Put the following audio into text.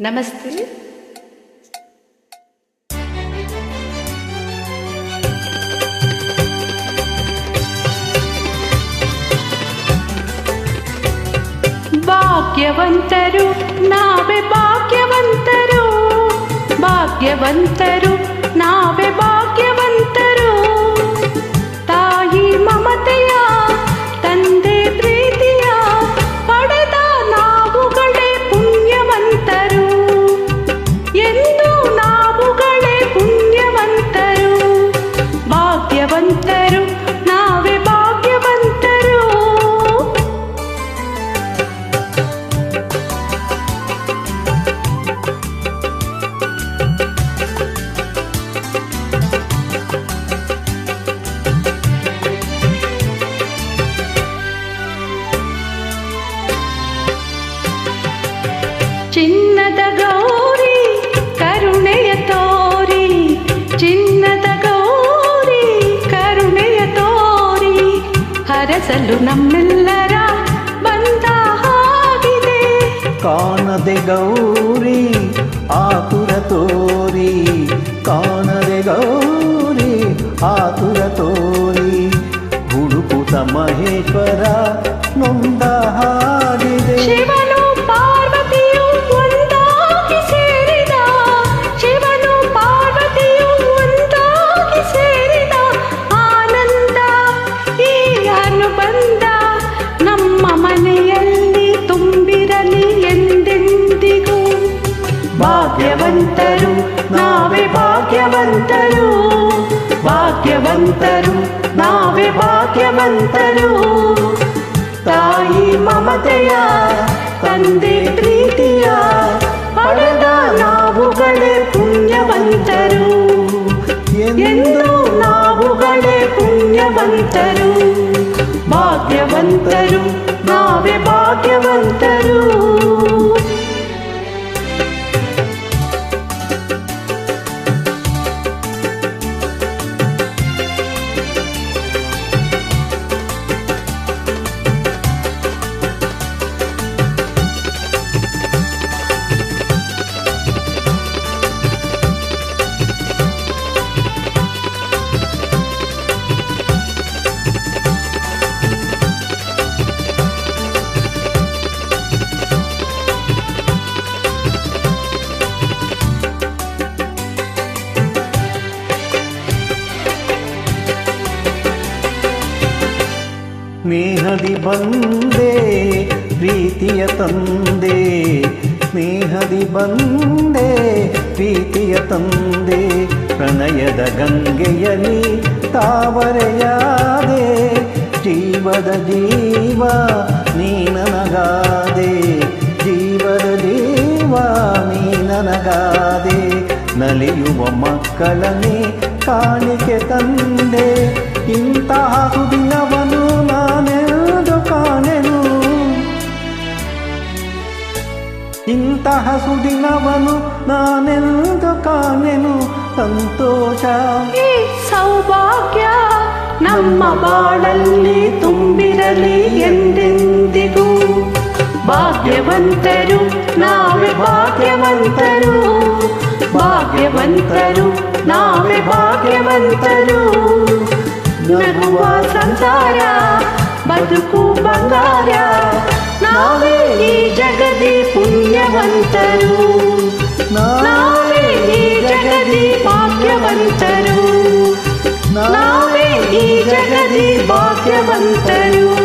ನಮಸ್ತೆ. ಭಾಗ್ಯವಂತರು ನಾವೇ ಭಾಗ್ಯವಂತರು, ಭಾಗ್ಯವಂತರು ನಾವೇ ಭಾಗ್ಯವಂತರು. ತಾಯಿ ಮಮತೆಯ ತಂದೆ ಪ್ರೀತಿಯ ಪಡೆದ ನಾವುಗಳೇ ಪುಣ್ಯವಂತರು, ಎಂದು ನಾವುಗಳೇ ಪುಣ್ಯವಂತರು. ಭಾಗ್ಯವಂತರು ನಾವೇ ಭಾಗ್ಯವಂತರು. ಚಿನ್ನದ ಗೌರಿ ಕರುಣೆಯ ತೋರಿ, ಚಿನ್ನದ ಗೌರಿ ಕರುಣೆಯ ತೋರಿ, ಹರಸಲು ನಮ್ಮೆಲ್ಲರ ಬಂದ ಹಾಗಿದೆ. ಕಾಣದೆ ಗೌರಿ ಆತುರ ತೋರಿ, ಕಾಣದೆ ಗೌರಿ ಆತುರ ತೋರಿ, ಹುಡುಕುತ ಮಹೇಶ್ವರ ನೊಂದ ಹಾಗಿದೆ. ಶಿವನು ಪಾರ್ವತಿಯು ಒಂದಾಗಿ ಸೇರಿದ, ಶಿವನು ಪಾರ್ವತಿಯು ಒಂದಾಗಿ ಸೇರಿದ ಆನಂದ ಈ ಅನುಬಂಧ ನಮ್ಮ ಮನೆಯಲ್ಲಿ ತುಂಬಿರಲಿ ಎಂದೆಂದಿಗೂ. ಭಾಗ್ಯವಂತರು ನಾವೇ ಭಾಗ್ಯವಂತರು, ಭಾಗ್ಯವಂತರು ನಾವೇ ಭಾಗ್ಯವಂತರು. ತಾಯಿ ಮಮತೆಯ ತಂದೆ ಪ್ರೀತಿಯ ಪಡೆದ ನಾವುಗಳೇ ಪುಣ್ಯವಂತರು, ಎಂದು ನಾವುಗಳೇ ಪುಣ್ಯವಂತರು. ಭಾಗ್ಯವಂತರು ನಾವೇ ಭಾಗ್ಯವಂತರು. ಸ್ನೇಹದಿ ಬಂದೆ ಪ್ರೀತಿಯ ತಂದೆ, ಸ್ನೇಹದಿ ಬಂದೆ ಪ್ರೀತಿಯ ತಂದೆ, ಪ್ರಣಯದ ಗಂಗೆಯಲ್ಲಿ ತಾವರೆಯಾದೆ, ಜೀವದ ಜೀವ ನೀ ನನಗಾದೆ, ಜೀವದ ಜೀವ ನೀ ನನಗಾದೆ. ನಲಿಯುವ ಮಕ್ಕಳನ್ನೇ ಕಾಣಿಕೆ ತಂದೆ, ಇಂತಹ ಸುದಿನವನು ನಾನೆಂದು ಕಾಣೆನು, ಇಂತಹ ಸುದಿನವನು ನಾನೆಂದು ಕಾಣೆನು. ಸಂತೋಷ ಈ ಸೌಭಾಗ್ಯ ನಮ್ಮ ಬಾಳಲ್ಲಿ ತುಂಬಿರಲಿ ಎಂದೆಂದಿಗೂ. ಭಾಗ್ಯವಂತರು ನಾವೇ ಭಾಗ್ಯವಂತರು, ಭಾಗ್ಯವಂತರು ನಾವೇ ಭಾಗ್ಯವಂತರು. ನಗುವ ಸಂಸಾರ ಬದುಕು ಬಂಗಾರ, ನಾವೇ ಈ ಜಗದಿ ಪುಣ್ಯವಂತರು, ನಾವೇ ಈ ಜಗದಿ ಭಾಗ್ಯವಂತರು, ನಾವೇ ಈ ಜಗದಿ ಭಾಗ್ಯವಂತರು.